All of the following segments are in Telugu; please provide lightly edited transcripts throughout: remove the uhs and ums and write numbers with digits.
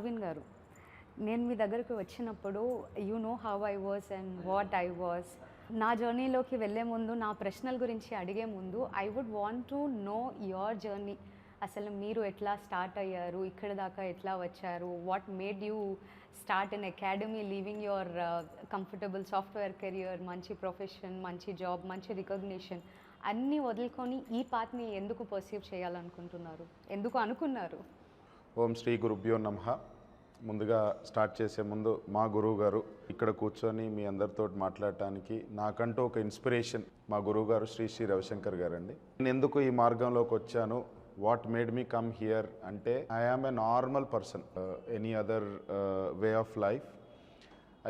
నవీన్ గారు, నేను మీ దగ్గరికి వచ్చినప్పుడు you know how I was and what I was. నా జర్నీలోకి వెళ్ళే ముందు, నా ప్రశ్నల గురించి అడిగే ముందు I would want to know your journey. అసలు మీరు ఎట్లా స్టార్ట్ అయ్యారు, ఇక్కడ దాకా ఎట్లా వచ్చారు, what made you start in academy, leaving your comfortable software career, మంచి ప్రొఫెషన్, మంచి జాబ్, మంచి రికగ్నిషన్ అన్నీ వదులుకొని ఈ పాత్ని ఎందుకు పర్సీవ్ చేయాలనుకుంటున్నారు, ఎందుకు అనుకున్నారు? ఓం శ్రీ గురుభ్యో నమః. ముందుగా స్టార్ట్ చేసే ముందు మా గురువు గారు ఇక్కడ కూర్చొని మీ అందరితో మాట్లాడటానికి నాకంటూ ఒక ఇన్స్పిరేషన్ మా గురువు గారు శ్రీ శ్రీ రవిశంకర్ గారు అండి. నేను ఎందుకు ఈ మార్గంలోకి వచ్చాను, what made me come here అంటే I am a normal person, any other way of life.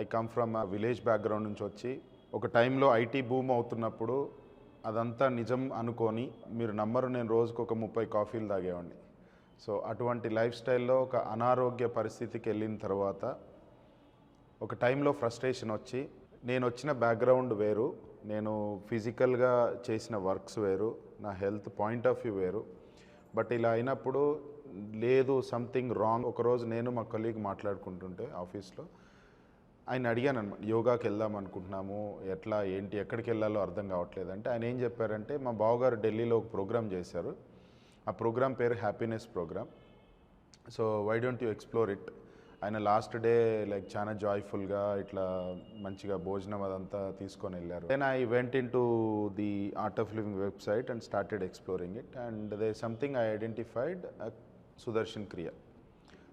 I come from a village background నుంచి వచ్చి ఒక టైంలో ఐటీ బూమ్ అవుతున్నప్పుడు అదంతా నిజం అనుకొని మీరు నమ్మరు, నేను రోజుకు ఒక 30 కాఫీలు తాగేవాడిని. సో అటువంటి లైఫ్ స్టైల్లో ఒక అనారోగ్య పరిస్థితికి వెళ్ళిన తర్వాత ఒక టైంలో ఫ్రస్ట్రేషన్ వచ్చి, నేను వచ్చిన బ్యాక్గ్రౌండ్ వేరు, నేను ఫిజికల్గా చేసిన వర్క్స్ వేరు, నా హెల్త్ పాయింట్ ఆఫ్ వ్యూ వేరు. బట్ ఇలా అయినప్పుడు లేదు, సంథింగ్ రాంగ్. ఒకరోజు నేను మా కొలీగ్ మాట్లాడుకుంటుంటే ఆఫీస్లో ఆయన అడిగాను అనమాట, యోగాకి వెళ్దాం అనుకుంటున్నాము, ఎట్లా ఏంటి ఎక్కడికి వెళ్ళాలో అర్థం కావట్లేదు అంటే ఆయన ఏం చెప్పారంటే, మా బావగారు ఢిల్లీలో ఒక ప్రోగ్రామ్ చేశారు, ఆ ప్రోగ్రామ్ పేరు happiness program. So why don't you explore it. ఆయన లాస్ట్ డే లైక్ చాలా జాయ్ఫుల్గా ఇట్లా మంచిగా భోజనం అదంతా తీసుకొని వెళ్ళారు. Then I went in to the art of living website and started exploring it and they something I identified Sudarshan Kriya.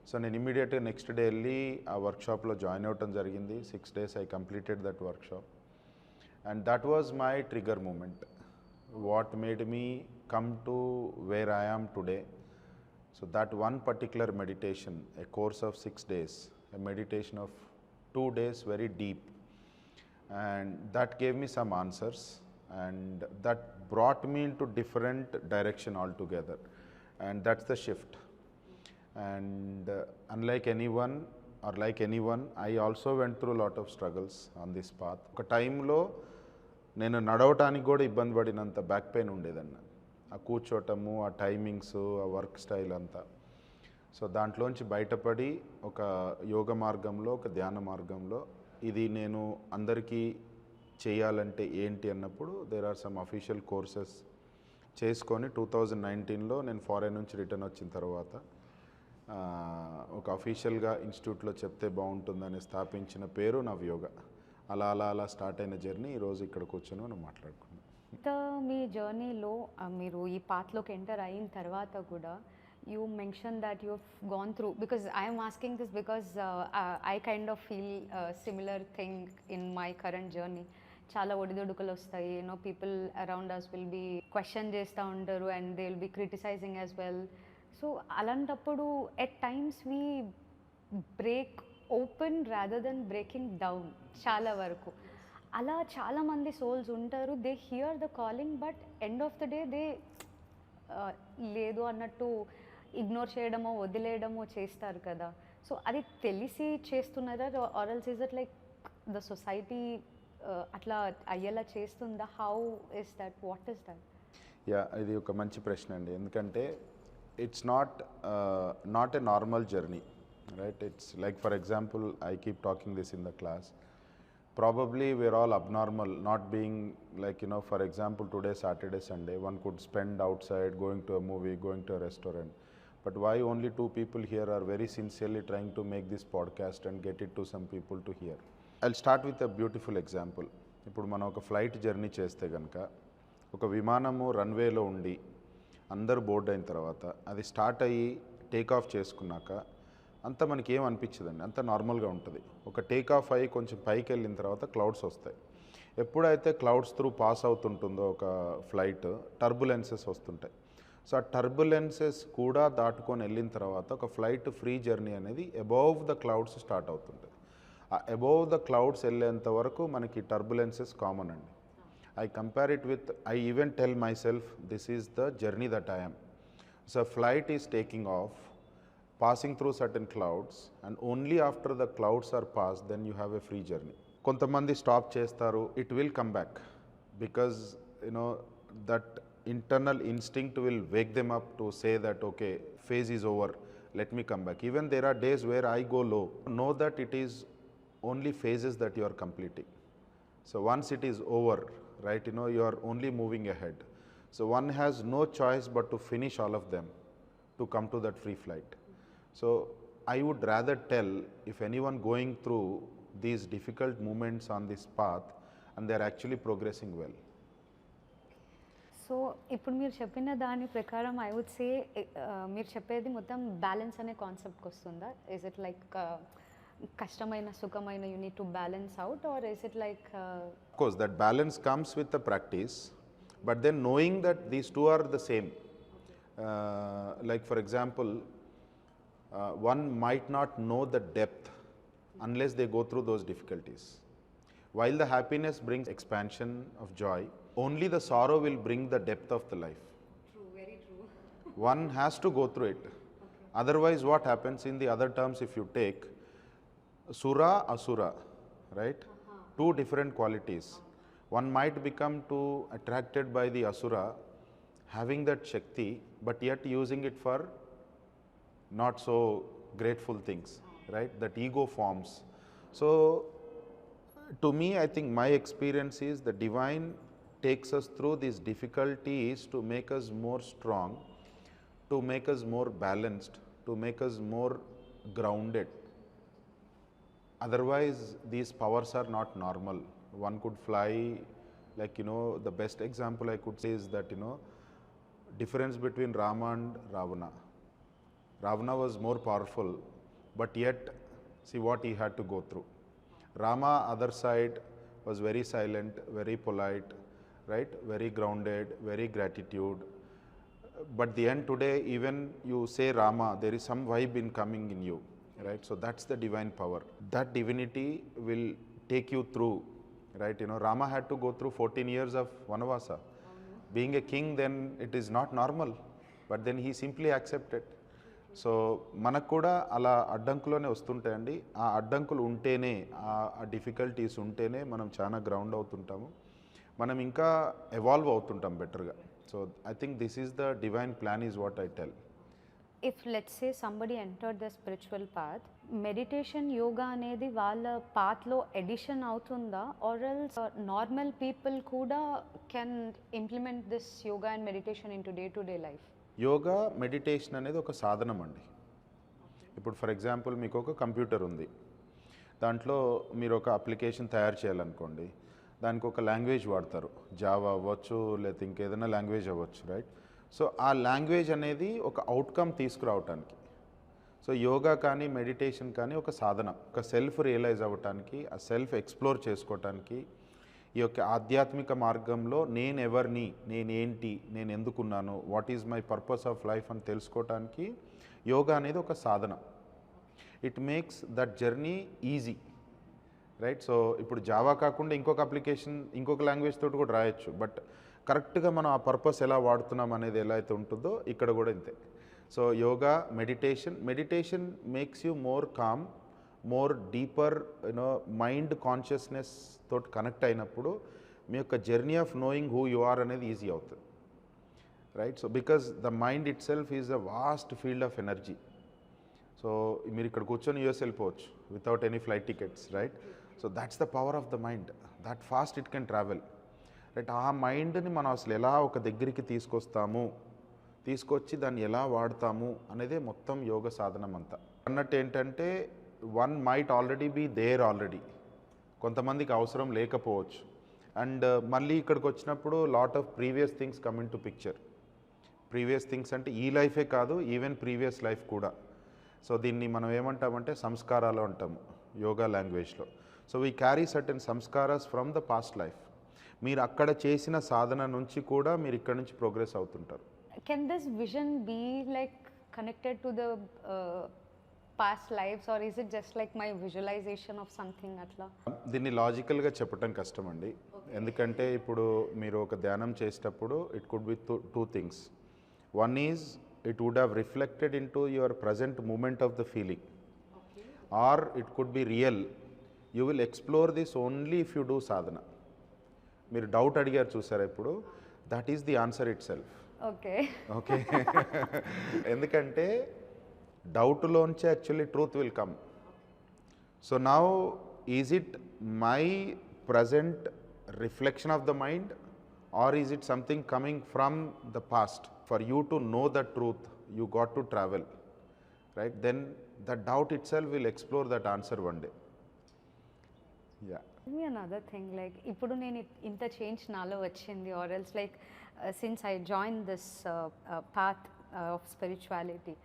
So నేను ఇమ్మీడియట్గా నెక్స్ట్ డే వెళ్ళి ఆ వర్క్షాప్లో జాయిన్ అవ్వటం జరిగింది. 6 days I completed that workshop and that was my trigger moment. What made me come to where I am today. So that one particular meditation, a course of 6 days, a meditation of 2 days, very deep, and that gave me some answers and that brought me into different direction altogether, and that's the shift. And unlike anyone or like anyone, I also went through a lot of struggles on this path. ఒక టైంలో నేను నడవటానికి కూడా ఇబ్బంది పడినంత బ్యాక్ పెయిన్ ఉండేదన్న, ఆ కూర్చోటము, ఆ టైమింగ్స్, ఆ వర్క్ స్టైల్ అంతా. సో దాంట్లోంచి బయటపడి ఒక యోగ మార్గంలో, ఒక ధ్యాన మార్గంలో ఇది నేను అందరికీ చేయాలంటే ఏంటి అన్నప్పుడు there are some official courses చేసుకొని 2019లో నేను ఫారెన్ నుంచి రిటర్న్ వచ్చిన తర్వాత ఒక అఫీషియల్గా ఇన్స్టిట్యూట్లో చెప్తే బాగుంటుందని స్థాపించిన పేరు నవయోగ. అలా అలా అలా స్టార్ట్ అయిన జర్నీ ఈరోజు ఇక్కడ కూర్చొని మనం మాట్లాడుకున్నాం. మీ జర్నీలో మీరు ఈ పాత్లోకి ఎంటర్ అయిన తర్వాత కూడా you mention that you gone through, because I'm asking this because I kind of feel similar thing in my current journey. చాలా ఒడిదుడుకులు వస్తాయి, people around us will be question చేస్తూ ఉంటారు and they will be criticising as well. So అలాంటప్పుడు at times we break open rather than breaking down. చాలా వరకు అలా చాలామంది సోల్స్ ఉంటారు, they hear the calling but end of the day they లేదు అన్నట్టు ఇగ్నోర్ చేయడమో వదిలేయడమో చేస్తారు కదా. సో అది తెలిసి చేస్తున్నారా, or else is it like the society అట్లా అయ్యేలా చేస్తుందా? How is that, what is that? Yeah, ఇది ఒక మంచి ప్రశ్న అండి. ఎందుకంటే it's not a normal journey, right? It's like, for example, I keep talking this in the class. Probably we're all abnormal, not being like, for example, today, Saturday, Sunday, one could spend outside, going to a movie, going to a restaurant. But why only 2 people here are very sincerely trying to make this podcast and get it to some people to hear? I'll start with a beautiful example. ఇప్పుడు మనం ఒక ఫ్లైట్ జర్నీ చేస్తే కనుక, ఒక విమానము రన్వేలో ఉండి అందరు బోర్డ్ అయిన తర్వాత అది స్టార్ట్ అయ్యి టేక్ ఆఫ్ చేసుకున్నాక అంత మనకి ఏం అనిపించదండి, అంత నార్మల్గా ఉంటుంది. ఒక టేక్ ఆఫ్ అయ్యి కొంచెం పైకి వెళ్ళిన తర్వాత క్లౌడ్స్ వస్తాయి. ఎప్పుడైతే క్లౌడ్స్ త్రూ పాస్ అవుతుంటుందో ఒక ఫ్లైట్, టర్బులెన్సెస్ వస్తుంటాయి. సో ఆ టర్బులెన్సెస్ కూడా దాటుకొని వెళ్ళిన తర్వాత ఒక ఫ్లైట్ ఫ్రీ జర్నీ అనేది అబౌవ్ ద క్లౌడ్స్ స్టార్ట్ అవుతుంటుంది. ఆ అబౌవ్ ద క్లౌడ్స్ వెళ్ళేంత వరకు మనకి టర్బులెన్సెస్ కామన్ అండి. I compare it with, I even tell my self, this is the journey that I am. So flight is taking of, passing through certain clouds, and only after the clouds are passed then you have a free journey. కొంతమంది స్టాప్ చేస్తారు, it will come back because that internal instinct will wake them up to say that okay, phase is over, let me come back. Even there are days where I go low. Know that it is only phases that you are completing. So once it is over, right, you are only moving ahead. So one has no choice but to finish all of them to come to that free flight. So I would rather tell, if anyone going through these difficult moments on this path and they are actually progressing well. So ఇప్పుడు మీరు చెప్పిన దాని ప్రకారం ఐ వుడ్ సే మీరు చెప్పేది మొత్తం బ్యాలెన్స్ అనే కాన్సెప్ట్కి వస్తుందా? ఇస్ ఇట్ లైక్ కష్టమైన సుఖమైన you need to balance out, or is it like Of course, that balance comes with the practice, but then knowing that these two are the same. Like for example, one might not know the depth unless they go through those difficulties. While the happiness brings expansion of joy, only the sorrow will bring the depth of the life. True, very true. One has to go through it. Otherwise, what happens in the other terms, if you take Sura, Asura, right? Two different qualities. One might become too attracted by the Asura, having that Shakti, but yet using it for not so grateful things, right? That ego forms. So, to me, I think my experience is the divine takes us through these difficulties to make us more strong, to make us more balanced, to make us more grounded. Otherwise, these powers are not normal. One could fly, like, the best example I could say is that, difference between Rama and Ravana. Ravana was more powerful, but yet, see what he had to go through. Rama, other side, was very silent, very polite, right? Very grounded, very gratitude. But the end today, even you say Rama, there is some vibe in coming in you, right? So that's the divine power. That divinity will take you through, right? Rama had to go through 14 years of Vanavasa. Being a king, then it is not normal, but then he simply accepted. So మనకు కూడా అలా అడ్డంకులోనే వస్తుంటాయండి. ఆ అడ్డంకులు ఉంటేనే, ఆ డిఫికల్టీస్ ఉంటేనే మనం చాలా గ్రౌండ్ అవుతుంటాము, మనం ఇంకా ఎవాల్వ్ అవుతుంటాం బెటర్గా. So I think this is the divine plan is what I tell. If let's say somebody entered the spiritual path, meditation yoga అనేది వాళ్ళ పాత్లో ఎడిషన్ అవుతుందా, ఆర్ ఎల్స్ నార్మల్ పీపుల్ కూడా can implement this yoga and meditation in to day to day life? Yoga meditation అనేది ఒక సాధనం అండి. ఇప్పుడు ఫర్ ఎగ్జాంపుల్ మీకు ఒక కంప్యూటర్ ఉంది, దాంట్లో మీరు ఒక అప్లికేషన్ తయారు చేయాలనుకోండి, దానికి ఒక లాంగ్వేజ్ వాడతారు, జావా అవ్వచ్చు లేకపోతే ఇంకేదైనా లాంగ్వేజ్ అవ్వచ్చు, రైట్? సో ఆ లాంగ్వేజ్ అనేది ఒక అవుట్కమ్ తీసుకురావటానికి. సో యోగా కానీ మెడిటేషన్ కానీ ఒక సాధన, ఒక సెల్ఫ్ రియలైజ్ అవ్వటానికి, ఆ సెల్ఫ్ ఎక్స్ప్లోర్ చేసుకోవటానికి, ఈ యొక్క ఆధ్యాత్మిక మార్గంలో నేను ఎవరిని, నేనేంటి, నేను ఎందుకున్నాను, what is my purpose of life అని తెలుసుకోవటానికి యోగా అనేది ఒక సాధన. It makes that journey easy, right? So ఇప్పుడు జావా కాకుండా ఇంకొక అప్లికేషన్ ఇంకొక లాంగ్వేజ్ తోటి కూడా రాయొచ్చు, బట్ కరెక్ట్గా మనం ఆ పర్పస్ ఎలా వాడుతున్నాం అనేది ఎలా అయితే ఉంటుందో ఇక్కడ కూడా ఇంతే. So yoga, meditation makes you more calm, more deeper mind consciousness తోటి కనెక్ట్ అయినప్పుడు మీ యొక్క journey of knowing who you are అనేది ఈజీ అవుతుంది, right? So because the mind itself is a vast field of energy. So మీరు ఇక్కడ కూర్చొని యూఎస్ వెళ్ళిపోవచ్చు without any flight tickets, right? So that's the power of the mind, that fast it can travel, right? ఆ మైండ్ని మనం అసలు ఎలా ఒక దగ్గరికి తీసుకొచ్చి దాన్ని ఎలా వాడతాము అనేదే మొత్తం యోగ సాధనం అంతా. అన్నట్టు ఏంటంటే one might already be there already, కొంతమందికి అవసరం లేకపోవచ్చు. అండ్ మళ్ళీ ఇక్కడికి వచ్చినప్పుడు lot of previous things come in to picture. Previous things అంటే ఈ లైఫే కాదు, ఈవెన్ ప్రీవియస్ లైఫ్ కూడా. సో దీన్ని మనం ఏమంటామంటే సంస్కారాలు అంటాము యోగా లాంగ్వేజ్లో. So we carry certain samskaras from the past life. మీరు అక్కడ చేసిన సాధన నుంచి కూడా మీరు ఇక్కడ నుంచి ప్రోగ్రెస్ అవుతుంటారు. Can this vision be like connected to the past lives, or is it just like my visualization of something atla? దీన్ని లాజికల్గా చెప్పటం కష్టం అండి. ఎందుకంటే ఇప్పుడు మీరు ఒక ధ్యానం చేసేటప్పుడు it could be two things. One is it would have reflected in to your present moment of the feeling, or it could be real. You will explore this only if you do sadhana. మీరు డౌట్ అడిగారు చూసారా ఇప్పుడు, that is the answer itself. Okay okay ఎందుకంటే డౌట్లోంచి actually truth will come. So now is it my present reflection of the mind or is it something coming from the past? For you to know the truth, you got to travel, right? Then the doubt itself will explore that answer one day. Yeah. Tell me another thing, like ఇప్పుడు నేను ఇంత చేంజ్ నాలో వచ్చింది, or else like since I joined this path of spirituality,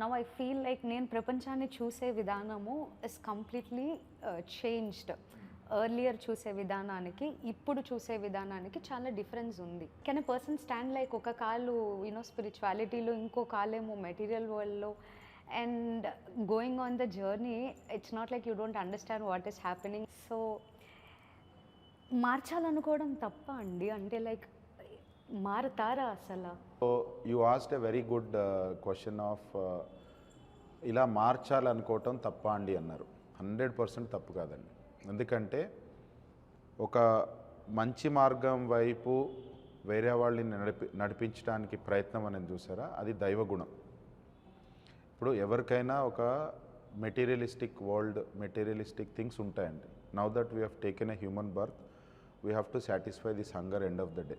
now I feel like నేను ప్రపంచాన్ని చూసే విధానము is completely changed. ఎర్లియర్ చూసే విధానానికి ఇప్పుడు చూసే విధానానికి చాలా డిఫరెన్స్ ఉంది. Can a person stand like ఒక కాలు యూనో స్పిరిచువాలిటీలో, ఇంకో కాలేమో మెటీరియల్ వరల్డ్లో, and going on the journey it's not like you don't understand what is happening. So మార్చాలనుకోవడం తప్ప అండి? అంటే లైక్ మారతారా అసలు? So you asked a very good question of ఇలా మార్చాలనుకోవటం తప్ప అండి అన్నారు. 100% తప్పు కాదండి. ఎందుకంటే ఒక మంచి మార్గం వైపు వేరే వాళ్ళని నడిపించడానికి ప్రయత్నం అనేది చూసారా, అది దైవగుణం. ఇప్పుడు ఎవరికైనా ఒక మెటీరియలిస్టిక్ వరల్డ్, మెటీరియలిస్టిక్ థింగ్స్ ఉంటాయండి. Now that we have taken a human birth, we have to satisfy this hunger end of the day.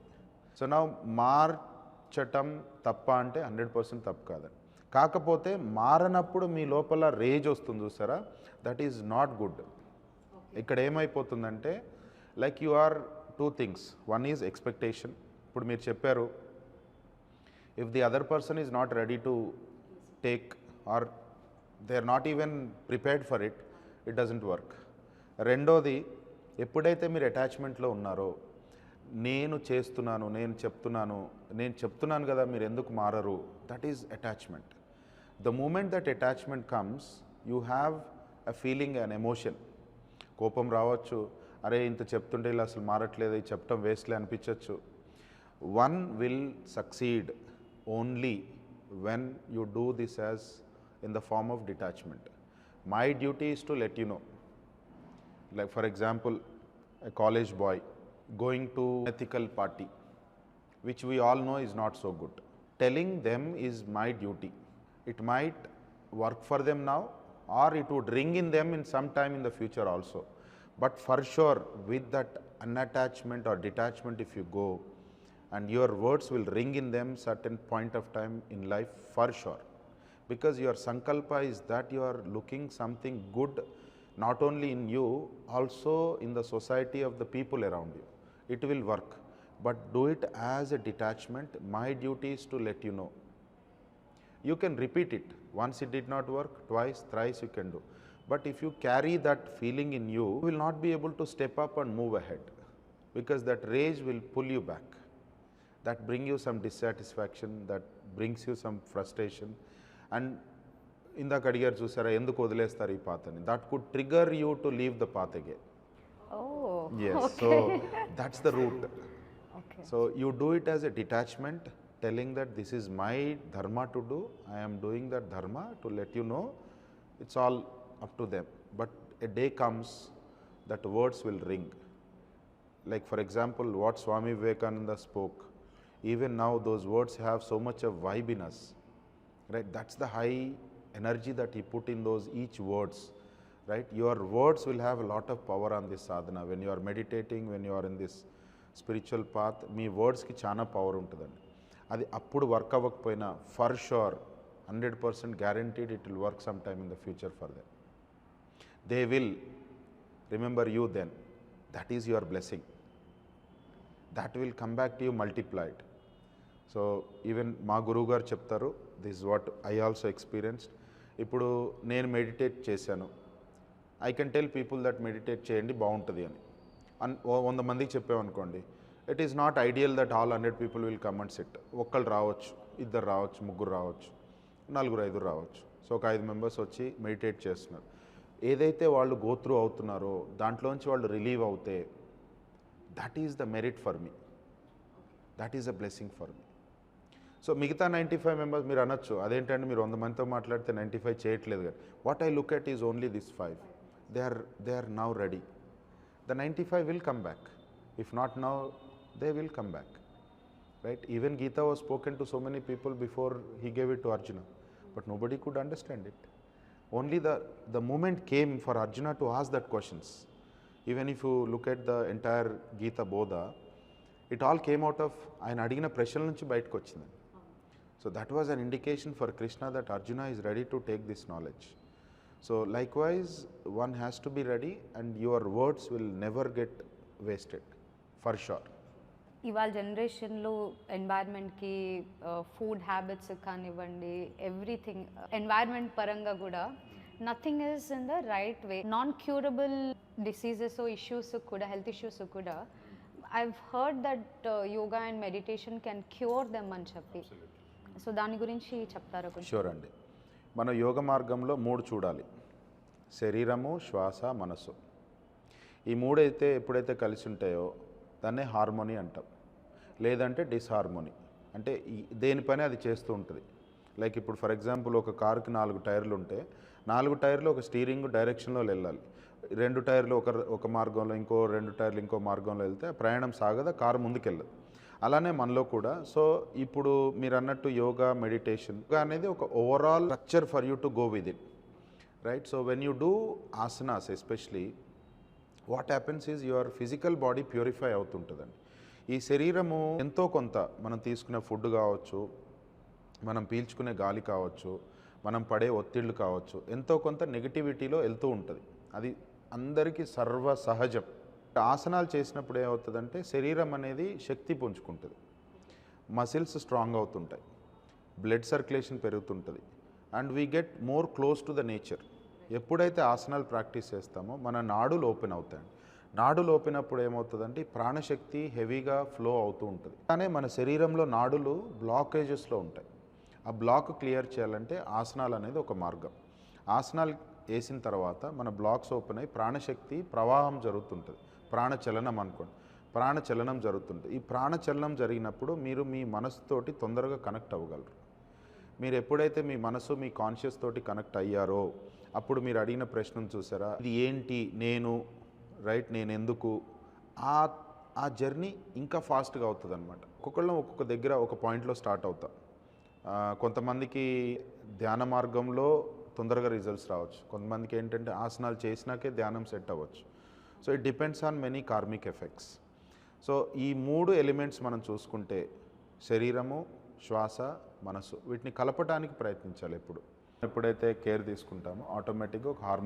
So now మార్చటం తప్ప అంటే 100% తప్పు కాదండి. కాకపోతే మారనప్పుడు మీ లోపల రేజ్ వస్తుంది చూసారా, దట్ ఈజ్ నాట్ గుడ్. ఇక్కడ ఏమైపోతుందంటే like you are two things. One is expectation. ఇప్పుడు మీరు చెప్పారు, if the other person is not ready to take or they are not even prepared for it, it doesn't work. రెండోది, ఎప్పుడైతే మీరు అటాచ్మెంట్లో ఉన్నారో, నేను చేస్తున్నాను, నేను చెప్తున్నాను కదా మీరు ఎందుకు మారరు, that is attachment. The moment that attachment comes, you have a feeling, an emotion. కోపం రావచ్చు, అరే ఇంత చెప్తుంటే ఇలా అసలు మారట్లేదు, ఇది చెప్పడం వేస్ట్లే అనిపించవచ్చు. One will succeed only when you do this as in the form of detachment. My duty is to let you know. Like for example, a college boy going to ethical party, which we all know is not so good. Telling them is my duty. It might work for them now, or it would ring in them in some time in the future also. But for sure, with that unattachment or detachment, if you go, and your words will ring in them certain point of time in life, for sure. Because your sankalpa is that you are looking something good, not only in you, also in the society of the people around you. It will work, but do it as a detachment. My duty is to let you know. You can repeat it. Once it did not work, twice, thrice you can do. But if you carry that feeling in you, you will not be able to step up and move ahead, because that rage will pull you back. That bring you some dissatisfaction, that brings you some frustration. And ఇందాక అడిగారు చూసారా, ఎందుకు వదిలేస్తారు ఈ పాత్ అని, that could trigger you to leave the path again. So that's the root. So you do it as a detachment, telling that this is my dharma to do, I'm doing that dharma to let you know. It's all up to them. But a day comes that words will ring. Like for example, what Swami Vivekananda spoke, even now those words have so much of vibe in us, right? That's the high energy that he put in those each words, right? Your words will have a lot of power on this sadhana. When you are meditating, when you are in this spiritual path, మీ వర్డ్స్కి చాలా పవర్ ఉంటుందండి. అది అప్పుడు వర్క్ అవ్వకపోయినా for sure 100% guaranteed it will work some time in the future for them. They will remember you then. That is your blessing. That will come back to you multiplied. So even మా గురువు గారు చెప్తారు, this is what I also experienced. ఇప్పుడు నేను మెడిటేట్ చేశాను, I can tell people that meditate చేయండి బాగుంటుంది అని. 100 మందికి చెప్పామనుకోండి, it is not ideal that all 100 people will come and sit. ఒక్కళ్ళు రావచ్చు, ఇద్దరు రావచ్చు, ముగ్గురు రావచ్చు, 4, 5 రావచ్చు. సో ఒక 5 మెంబర్స్ వచ్చి మెడిటేట్ చేస్తున్నారు. ఏదైతే వాళ్ళు గో త్రూ అవుతున్నారో దాంట్లోంచి వాళ్ళు రిలీవ్ అవుతే, that is the merit for me, that is a blessing for me. So మిగతా 95 మెంబర్స్ మీరు అనొచ్చు, అదేంటంటే మీరు 100 మందితో మాట్లాడితే 95 చేయట్లేదు కదా. What I look at is only this 5. They are now ready. The 95 will come back. If not now, they will come back, right? Even Gita was spoken to so many people before he gave it to Arjuna. but nobody could understand it. Only the moment came for Arjuna to ask that questions. Even if you look at the entire Gita Bodha, it all came out of ఆయన అడిగిన ప్రశ్నల నుంచి బయటకు వచ్చింది. So that was an indication for Krishna that Arjuna is ready to take this knowledge. So likewise, one has to be ready and your words will never get wasted, for sure. ఇవాళ జనరేషన్లో ఎన్వైర్న్మెంట్కి ఫుడ్ హ్యాబిట్స్ కానివ్వండి, ఎవ్రీథింగ్ ఎన్వైర్న్మెంట్ పరంగా కూడా nothing is in the right way. Non curable diseases issues కూడా, హెల్త్ ఇష్యూస్ కూడా I've heard that yoga and meditation can cure them అని చెప్పి. సో దాని గురించి చెప్తారా కొంచెం? షూర్ అండి. మన యోగ మార్గంలో 3 చూడాలి: శరీరము, శ్వాస, మనసు. ఈ 3 అయితే ఎప్పుడైతే కలిసి ఉంటాయో దాన్నే హార్మోనీ అంటాం, లేదంటే డిస్హార్మోనీ. అంటే దేనిపైన అది చేస్తూ ఉంటుంది. లైక్ ఇప్పుడు ఫర్ ఎగ్జాంపుల్ ఒక కారుకి 4 టైర్లు ఉంటే 4 టైర్లు ఒక స్టీరింగ్ డైరెక్షన్లో వెళ్ళాలి. 2 టైర్లు ఒక మార్గంలో, ఇంకో 2 టైర్లు ఇంకో మార్గంలో వెళ్తే ప్రయాణం సాగదా, కారు ముందుకెళ్ళదు. అలానే మనలో కూడా. సో ఇప్పుడు మీరు అన్నట్టు యోగా, మెడిటేషన్ అనేది ఒక overall structure for you to go with it, right? So when you do asanas especially, what happens is your physical body purify అవుతుంటుందండి. ఈ శరీరము ఎంతో కొంత మనం తీసుకునే ఫుడ్ కావచ్చు, మనం పీల్చుకునే గాలి కావచ్చు, మనం పడే ఒత్తిళ్ళు కావచ్చు, ఎంతో కొంత నెగిటివిటీలో వెళ్తూ ఉంటుంది. అది అందరికీ సర్వ సహజం. ఆసనాలు చేసినప్పుడు ఏమవుతుందంటే శరీరం అనేది శక్తి పుంజుకుంటుంది, మసిల్స్ స్ట్రాంగ్ అవుతుంటాయి, బ్లడ్ సర్క్యులేషన్ పెరుగుతుంటుంది, and we get more close to the nature. ఎప్పుడైతే ఆసనాలు ప్రాక్టీస్ చేస్తామో మన నాడులు ఓపెన్ అవుతాయండి. నాడులు ఓపెన్ అప్పుడు ఏమవుతుందంటే ప్రాణశక్తి హెవీగా ఫ్లో అవుతూ ఉంటుంది. కానీ మన శరీరంలో నాడులు బ్లాకేజెస్లో ఉంటాయి. ఆ బ్లాక్ క్లియర్ చేయాలంటే ఆసనాలు అనేది ఒక మార్గం. ఆసనాలు వేసిన తర్వాత మన బ్లాక్స్ ఓపెన్ అయ్యి ప్రాణశక్తి ప్రవాహం జరుగుతుంటుంది. ప్రాణచలనం అనుకోండి, ప్రాణచలనం జరుగుతుంది. ఈ ప్రాణచలనం జరిగినప్పుడు మీరు మీ మనసుతోటి తొందరగా కనెక్ట్ అవ్వగలరు. మీరు ఎప్పుడైతే మీ మనసు, మీ కాన్షియస్ తోటి కనెక్ట్ అయ్యారో అప్పుడు మీరు అడిగిన ప్రశ్నను చూసారా, ఇది ఏంటి, నేను, రైట్, నేను ఎందుకు, ఆ జర్నీ ఇంకా ఫాస్ట్గా అవుతుంది అనమాట. ఒక్కొక్కళ్ళం ఒక్కొక్క దగ్గర ఒక పాయింట్లో స్టార్ట్ అవుతాం. కొంతమందికి ధ్యాన మార్గంలో తొందరగా రిజల్ట్స్ రావచ్చు, కొంతమందికి ఏంటంటే ఆసనాలు చేసినాకే ధ్యానం సెట్ అవ్వచ్చు. So it depends on many karmic effects. So ఈ 3 ఎలిమెంట్స్ మనం చూసుకుంటే శరీరము, శ్వాస, మనసు, వీటిని కలపడానికి ప్రయత్నించాలి. ఎప్పుడైతే కేర్ తీసుకుంటామో ఆటోమేటిక్గా ఒక హార్మోన్